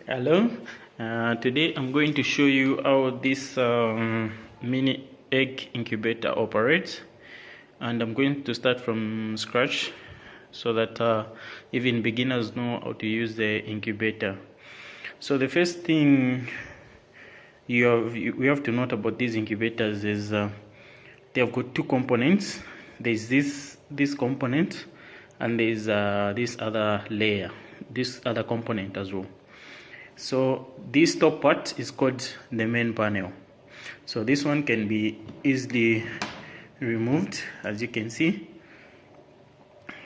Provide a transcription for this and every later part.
Hello, today I'm going to show you how this mini egg incubator operates, and I'm going to start from scratch so that even beginners know how to use the incubator. So the first thing we have to note about these incubators is they have got two components. There's this component, and there's this other layer, this other component as well. So this top part is called the main panel. So this one can be easily removed, as you can see.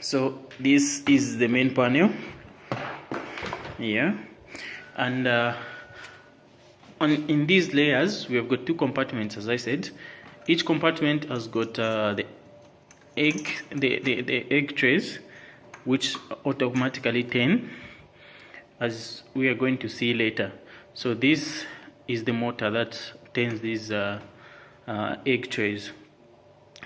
So this is the main panel here, and in these layers we have got two compartments, as I said. Each compartment has got the egg trays, which automatically turn, as we are going to see later. So this is the motor that turns these egg trays.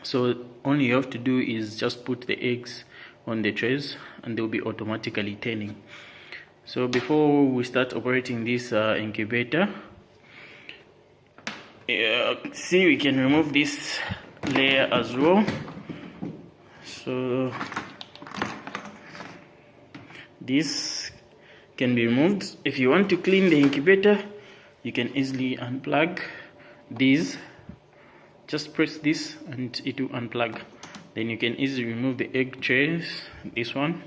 So all you have to do is just put the eggs on the trays and they'll be automatically turning. So before we start operating this incubator, see, we can remove this layer as well. So this can be removed. If you want to clean the incubator, you can easily unplug these. Just press this and it will unplug. Then you can easily remove the egg trays, this one,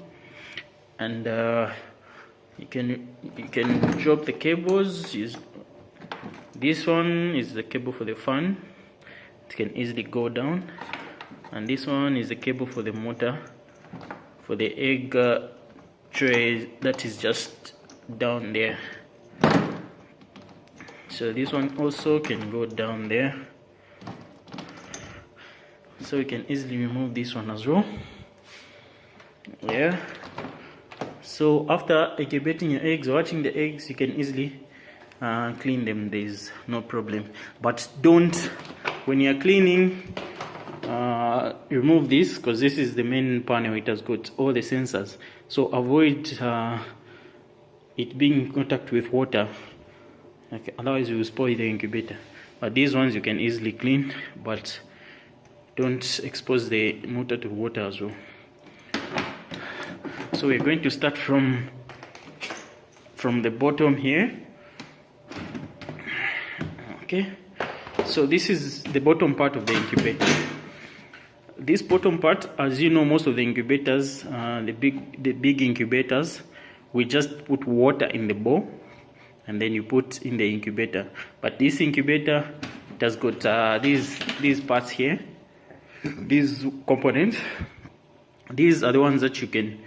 and you can drop the cables. This one is the cable for the fan, it can easily go down, and this one is the cable for the motor for the egg tray that is just down there. So this one also can go down there, so you can easily remove this one as well. Yeah, so after incubating your eggs, watching the eggs, you can easily clean them. There's no problem, but don't, when you're cleaning, remove this, because this is the main panel. It has got all the sensors, so avoid it being in contact with water. Okay, otherwise you will spoil the incubator. But these ones you can easily clean, but don't expose the motor to water as well. So we're going to start from the bottom here. Okay, so this is the bottom part of the incubator. This bottom part, as you know, most of the incubators, the big incubators, we just put water in the bowl and then you put in the incubator. But this incubator, it has got these parts here, these components. These are the ones that you can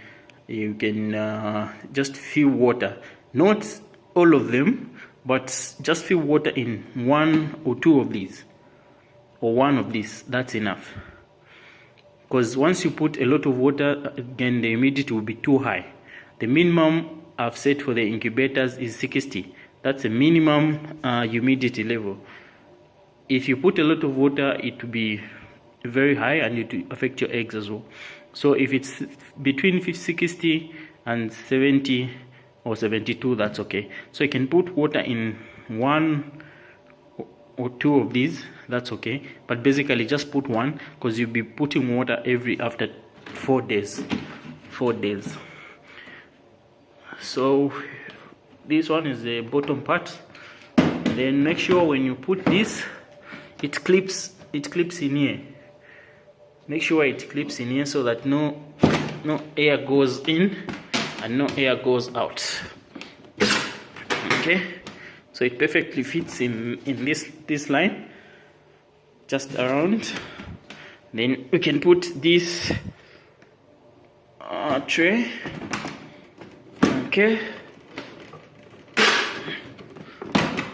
just fill water, not all of them, but just fill water in one or two of these, or one of these. That's enough, because once you put a lot of water, again the humidity will be too high. The minimum I've set for the incubators is 60. That's the minimum humidity level. If you put a lot of water, it will be very high and it will affect your eggs as well. So if it's between 60 and 70 or 72, that's okay. So you can put water in one or two of these, that's okay, but basically just put one, because you'll be putting water after 4 days. So this one is the bottom part. Then make sure when you put this, it clips in here. Make sure it clips in here so that no air goes in and no air goes out. Okay, so it perfectly fits in this line, just around. Then we can put this tray. Okay,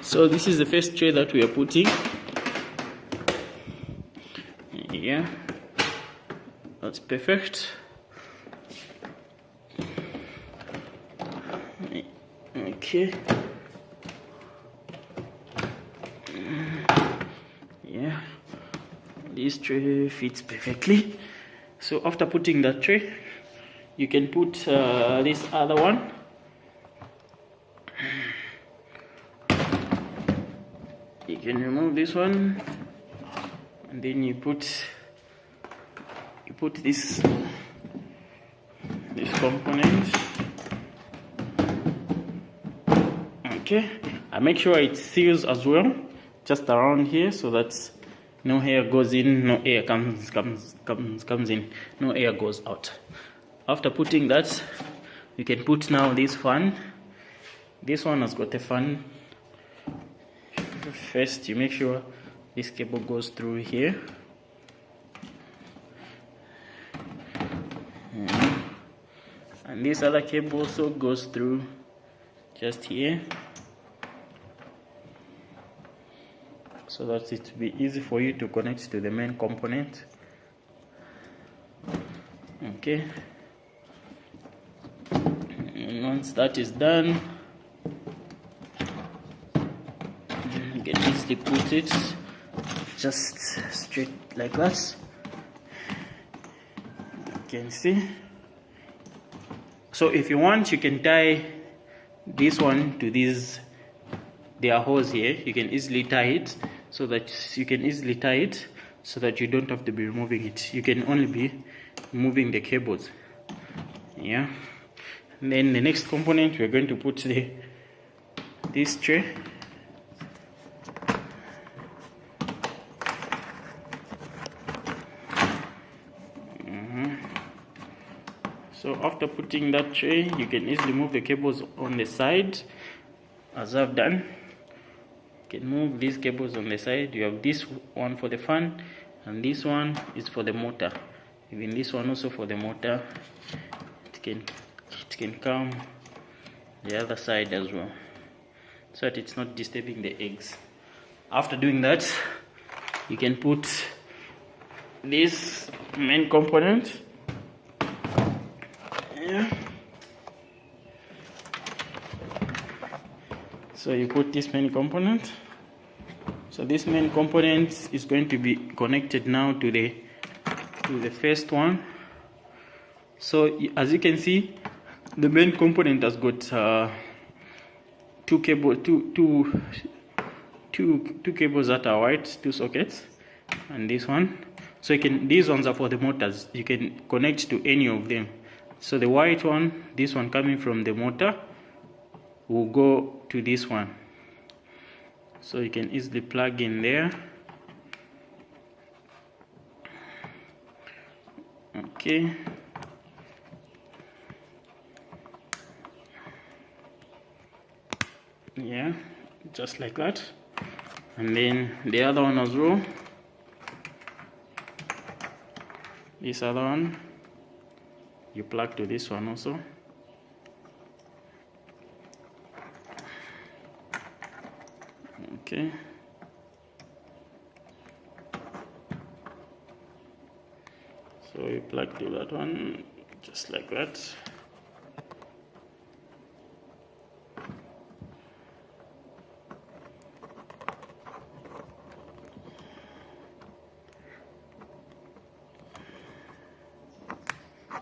so this is the first tray that we are putting. Yeah, that's perfect. Okay, yeah, this tray fits perfectly. So after putting that tray, you can put this other one. can remove this one, and then you put this component. Okay, I make sure it seals as well, just around here, so that no air goes in, no air comes in, no air goes out. After putting that, you can put now this fan. This one has got a fan. First, you make sure this cable goes through here. And this other cable also goes through just here, so that it will be easy for you to connect to the main component. Okay, and once that is done, you can easily put it just straight like that. You can see. So if you want, you can tie this one to these, there are holes here. You can easily tie it so that you don't have to be removing it. You can only be moving the cables. Yeah. And then the next component, we're going to put this tray. So after putting that tray, you can easily move the cables on the side, as I've done. You can move these cables on the side. You have this one for the fan, and this one is for the motor. Even this one also for the motor. It can come the other side as well, so that it's not disturbing the eggs. After doing that, you can put this main component. So you put this main component. So this main component is going to be connected now to the first one. So as you can see, the main component has got two cables that are white, 2 sockets, and this one. So these ones are for the motors. You can connect to any of them. So the white one, this one coming from the motor, will go to this one. So you can easily plug in there. Okay. Yeah, just like that. And then the other one as well. This other one, you plug to this one also. Okay. So you plug to that one, just like that.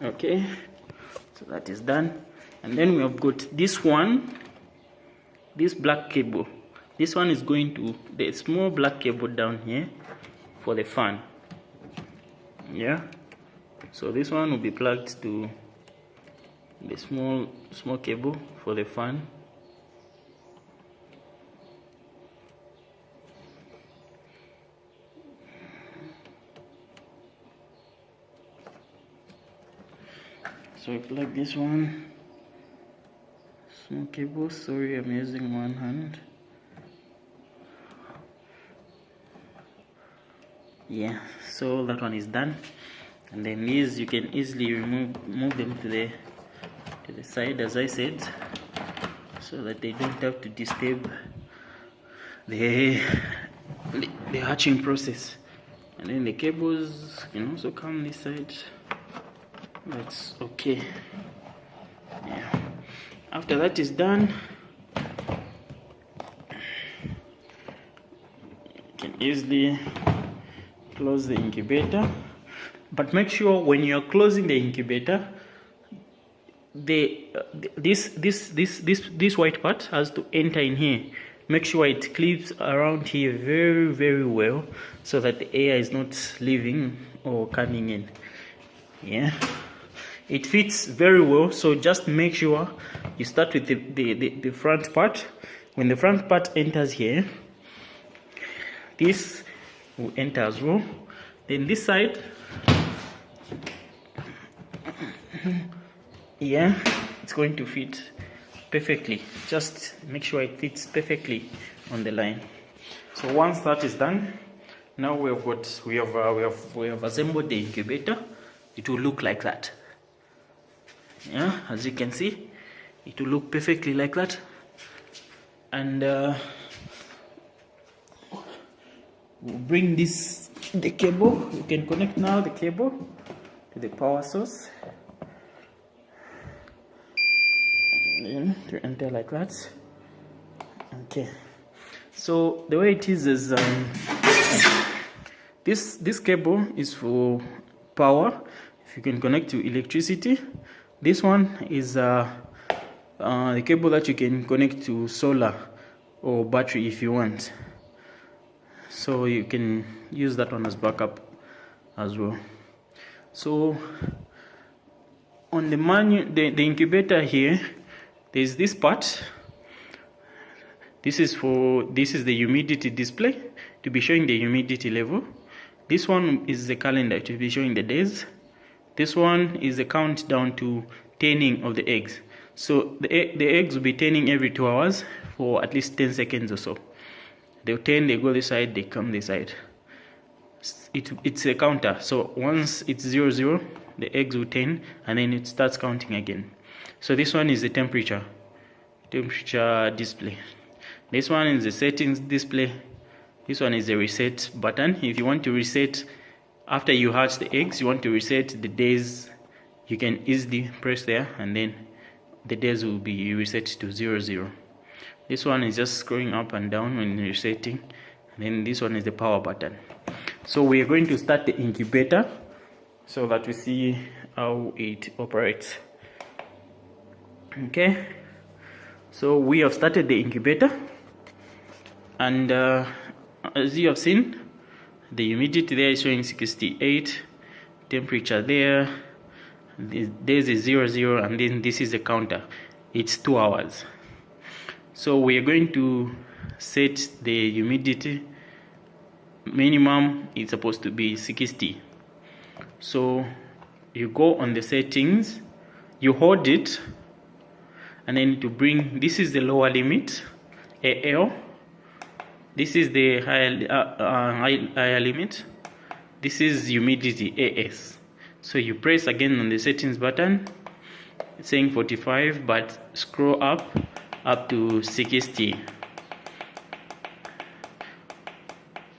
Okay, so that is done. And then we have got this one, this black cable. This one is going to the small black cable down here for the fan. Yeah, so this one will be plugged to the small cable for the fan. So I plug this one, small cable. Sorry, I'm using one hand. Yeah, so that one is done. And then these you can easily move them to the side, as I said, so that they don't have to disturb the hatching process. And then the cables can also come this side. That's okay. Yeah. After that is done, you can easily close the incubator. But make sure when you're closing the incubator, this white part has to enter in here. make sure it clips around here very well, so that the air is not leaving or coming in. Yeah, it fits very well. So just make sure you start with the front part. When the front part enters here, this will enter as well. Then this side, yeah, it's going to fit perfectly. Just make sure it fits perfectly on the line. So once that is done, now we have assembled the incubator. It will look like that. Yeah, as you can see, it will look perfectly like that. And we'll bring the cable. You can connect now the cable to the power source, and then to enter like that. Okay, so the way it is this cable is for power. If you can connect to electricity, this one is the cable that you can connect to solar or battery if you want. So you can use that one as backup as well. So on the the incubator here, there's this part. This is the humidity display, to be showing the humidity level. This one is the calendar, to be showing the days. This one is the countdown to turning of the eggs. So the eggs will be turning every 2 hours for at least 10 seconds or so. They'll turn, they go this side, they come this side. It's a counter. So once it's 00, the eggs will turn, and then it starts counting again. So this one is the temperature display. This one is the settings display. This one is the reset button. If you want to reset after you hatch the eggs, you want to reset the days, you can easily press there, and then the days will be reset to 00. This one is just scrolling up and down when resetting, and then this one is the power button. So we are going to start the incubator so that we see how it operates. Okay, so we have started the incubator, and as you have seen, the humidity there is showing 68, temperature there, this is 00, and then this is the counter. It's 2 hours. So we are going to set the humidity. Minimum is supposed to be 60. So you go on the settings, you hold it, and then to bring, this is the lower limit, AL. This is the higher limit. This is humidity, AS. So you press again on the settings button. It's saying 45, but scroll up to 60.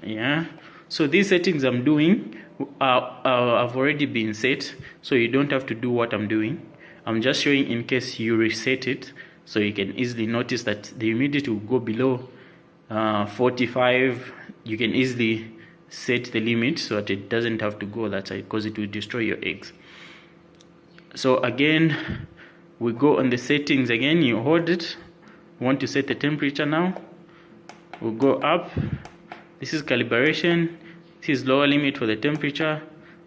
Yeah. So these settings I'm doing have already been set, so you don't have to do what I'm doing. I'm just showing in case you reset it, so you can easily notice that the humidity will go below 45. You can easily set the limit so that it doesn't have to go that side, because it will destroy your eggs. So again, we go on the settings again, you hold it, we want to set the temperature now, we'll go up. This is calibration, this is lower limit for the temperature,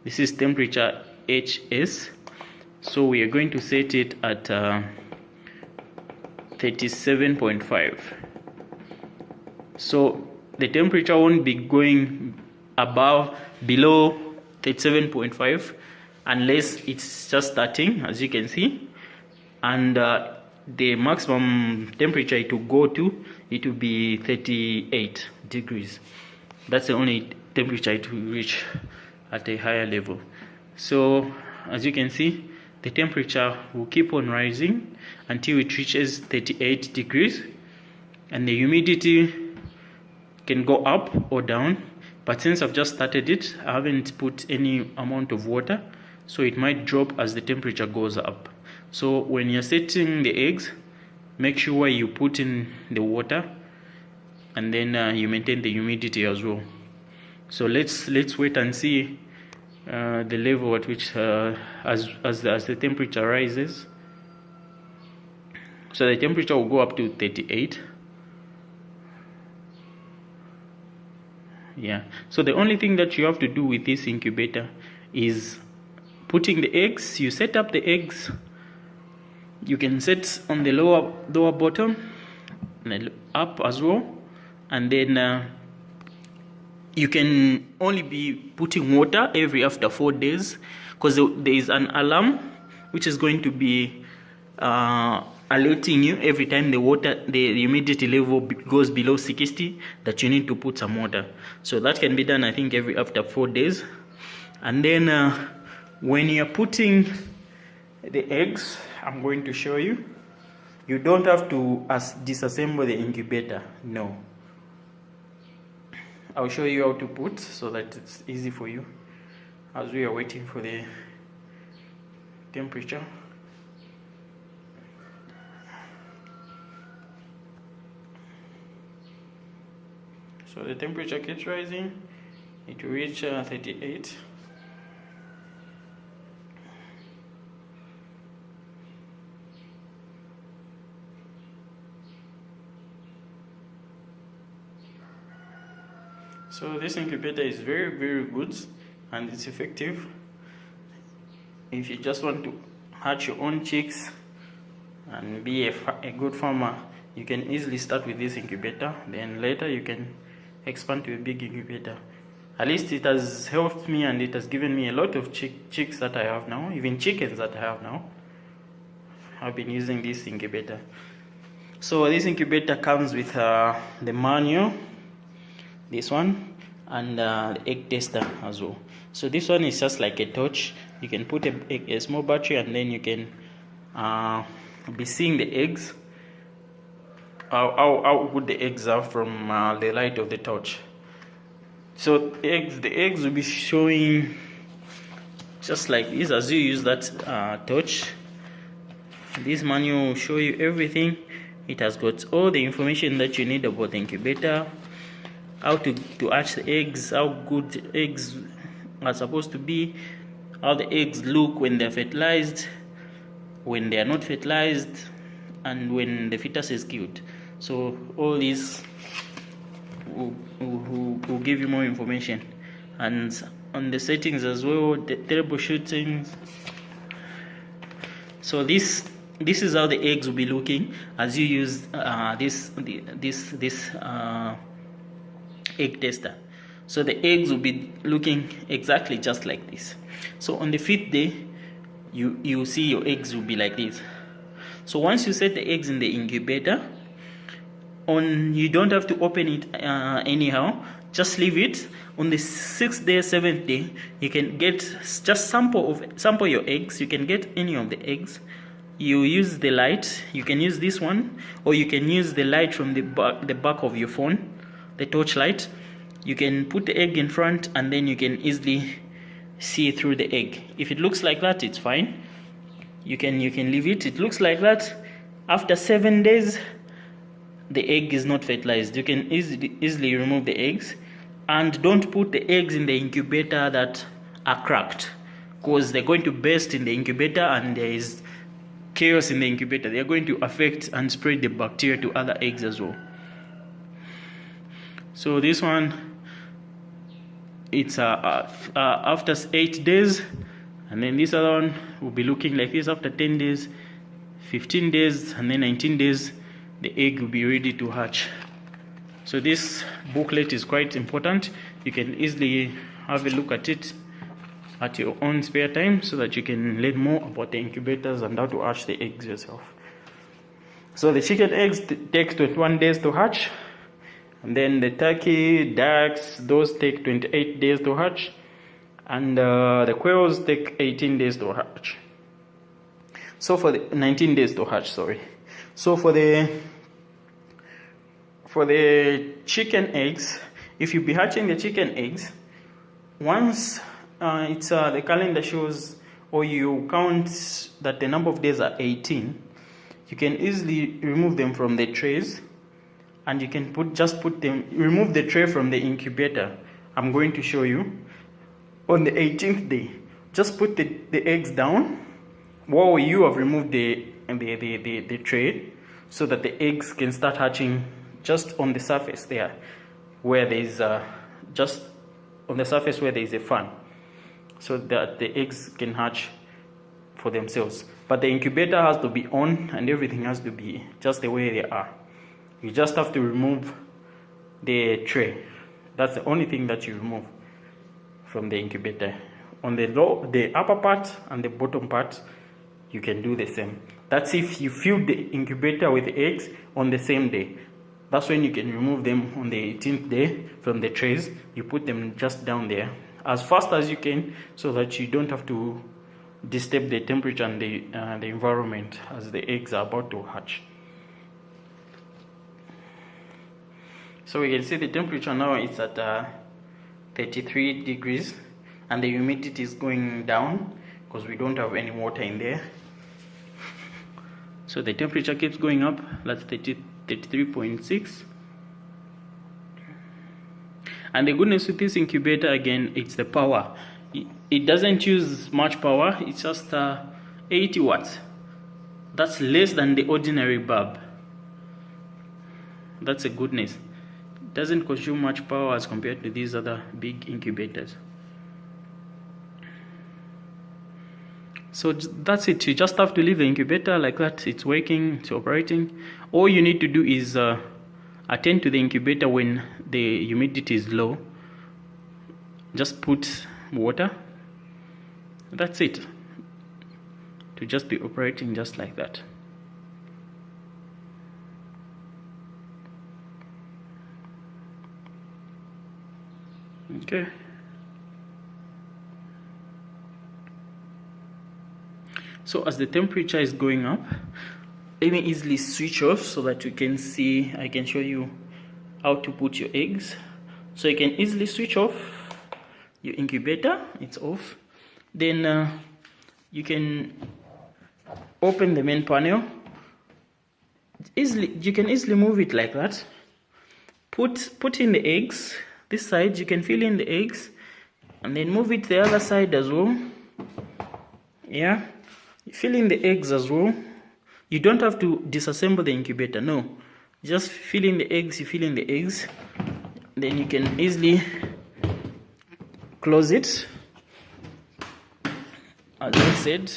this is temperature HS. So we are going to set it at 37.5. So the temperature won't be going below 37.5 unless it's just starting, as you can see, and the maximum temperature it will go to, it will be 38 degrees. That's the only temperature it will reach at a higher level. So as you can see, the temperature will keep on rising until it reaches 38 degrees, and the humidity can go up or down. But since I've just started it, I haven't put any amount of water, so it might drop as the temperature goes up. So when you're setting the eggs, make sure you put in the water, and then you maintain the humidity as well. So let's wait and see the level at which as the temperature rises. So the temperature will go up to 38. Yeah, so the only thing that you have to do with this incubator is putting the eggs. You set up the eggs. You can set on the lower bottom and up as well, and then you can only be putting water every after 4 days, because there is an alarm which is going to be alerting you every time the humidity level goes below 60, that you need to put some water. So that can be done, I think, every after 4 days. And then when you're putting the eggs, I'm going to show you, you don't have to disassemble the incubator. No, I'll show you how to put, so that it's easy for you as we are waiting for the temperature. So the temperature keeps rising. It will reach 38. So this incubator is very, very good, and it's effective. If you just want to hatch your own chicks and be a good farmer, you can easily start with this incubator. Then later you can expand to a big incubator. At least it has helped me, and it has given me a lot of chicks that I have now, even chickens that I have now. I've been using this incubator. So this incubator comes with the manual, this one, and the egg tester as well. So this one is just like a torch. You can put a small battery, and then you can be seeing the eggs, how good the eggs are from the light of the torch. So the eggs will be showing just like this as you use that torch. This manual will show you everything. It has got all the information that you need about the incubator, how to hatch the eggs, how good eggs are supposed to be, how the eggs look when they're fertilized, when they are not fertilized, and when the fetus is killed. So all these will give you more information, and on the settings as well, the troubleshooting. So this is how the eggs will be looking as you use this egg tester. So the eggs will be looking exactly just like this. So on the 5th day, you see your eggs will be like this. So once you set the eggs in the incubator, you don't have to open it anyhow. Just leave it. On the 6th day, 7th day, you can get just sample your eggs. You can get any of the eggs. You use the light. You can use this one, or you can use the light from the back of your phone, the torch light. You can put the egg in front, and then you can easily see through the egg. If it looks like that, it's fine. You can leave it. It looks like that. After 7 days, the egg is not fertilized. You can easily remove the eggs, and don't put the eggs in the incubator that are cracked, because they're going to burst in the incubator, and there is chaos in the incubator. They are going to affect and spread the bacteria to other eggs as well. So this one, it's after 8 days, and then this other one will be looking like this after 10 days, 15 days, and then 19 days. The egg will be ready to hatch. So this booklet is quite important. You can easily have a look at it at your own spare time, so that you can learn more about the incubators and how to hatch the eggs yourself. So the chicken eggs take 21 days to hatch, and then the turkey, ducks, those take 28 days to hatch, and the quails take 18 days to hatch. So for the 19 days to hatch, sorry. So for the chicken eggs, if you be hatching the chicken eggs, once the calendar shows, or you count that the number of days are 18, you can easily remove them from the trays, and you can remove the tray from the incubator. I'm going to show you. On the 18th day, just put the eggs down while you have removed the tray, so that the eggs can start hatching just on the surface there, where there is just on the surface where there is a fan, so that the eggs can hatch for themselves. But the incubator has to be on and everything has to be just the way they are. You just have to remove the tray. That's the only thing that you remove from the incubator. On the upper part and the bottom part, you can do the same. That's if you fill the incubator with eggs on the same day. That's when you can remove them on the 18th day from the trays. You put them just down there as fast as you can, so that you don't have to disturb the temperature and the environment as the eggs are about to hatch. So we can see the temperature now is at 33 degrees, and the humidity is going down because we don't have any water in there. So the temperature keeps going up. That's 33.6. And the goodness with this incubator, again, it's the power. It doesn't use much power. It's just 80 watts. That's less than the ordinary bulb. That's a goodness. It doesn't consume much power as compared to these other big incubators. So that's it. You just have to leave the incubator like that. It's working, it's operating. All you need to do is attend to the incubator when the humidity is low. Just put water. That's it. To just be operating just like that. Okay. So as the temperature is going up, let me easily switch off so that you can see. I can show you how to put your eggs. So you can easily switch off your incubator. It's off. Then you can open the main panel. You can easily move it like that. Put in the eggs. This side you can fill in the eggs, and then move it the other side as well. Yeah, fill in the eggs as well. You don't have to disassemble the incubator, no. Just fill in the eggs. You fill in the eggs, then you can easily close it. As I said,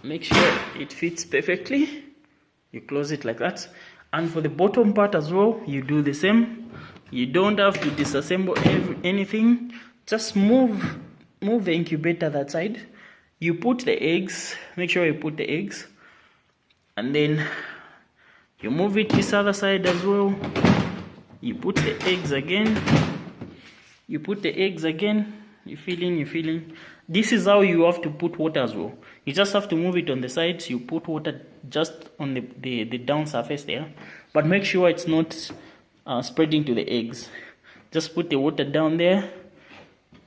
make sure it fits perfectly. You close it like that. And for the bottom part as well, you do the same. You don't have to disassemble anything. Just move the incubator that side. You put the eggs. Make sure you put the eggs, and then you move it this other side as well. You put the eggs again. You put the eggs again. You fill in. You fill in. This is how you have to put water as well. You just have to move it on the sides. You put water just on the down surface there, but make sure it's not spreading to the eggs. Just put the water down there,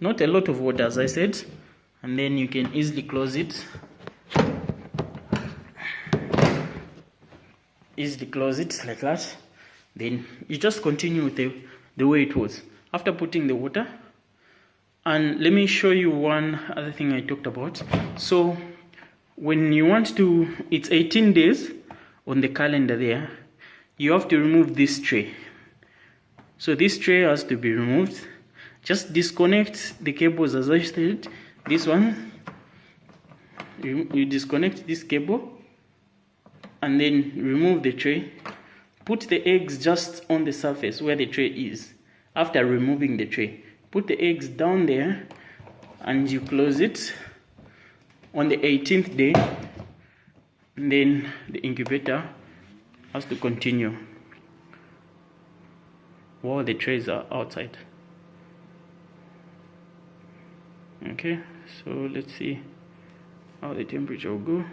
not a lot of water as I said, and then you can easily close it. Easily close it like that. Then you just continue with the way it was after putting the water. And let me show you one other thing I talked about. So when you want to, it's 18 days on the calendar there, you have to remove this tray. So this tray has to be removed. Just disconnect the cables as I said. This one, you disconnect this cable and then remove the tray. Put the eggs just on the surface where the tray is. After removing the tray, put the eggs down there and you close it on the 18th day. And then the incubator has to continue while the trays are outside. Okay, so let's see how the temperature will go.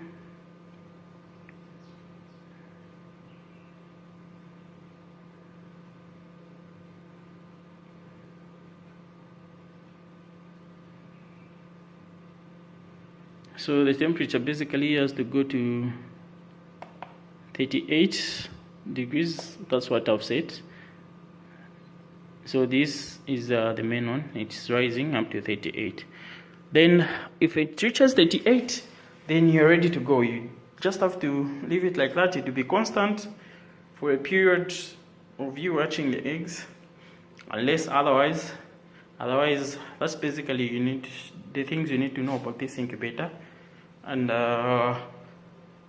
So the temperature basically has to go to 38 degrees. That's what I've set. So this is the main one. It's rising up to 38. Then if it reaches 38, then you're ready to go. You just have to leave it like that. It will be constant for a period of you watching the eggs. unless otherwise that's basically the things you need to know about this incubator. And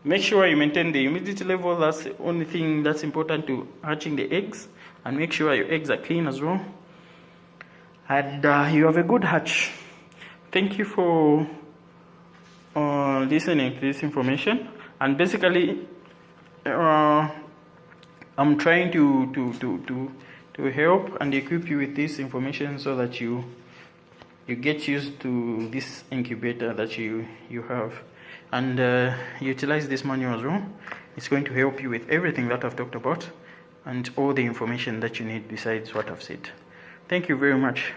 make sure you maintain the humidity level. That's the only thing that's important to hatching the eggs. And make sure your eggs are clean as well, and you have a good hatch. Thank you for listening to this information. And basically I'm trying to help and equip you with this information so that you get used to this incubator that you have, and utilize this manual as well. It's going to help you with everything that I've talked about and all the information that you need besides what I've said. Thank you very much.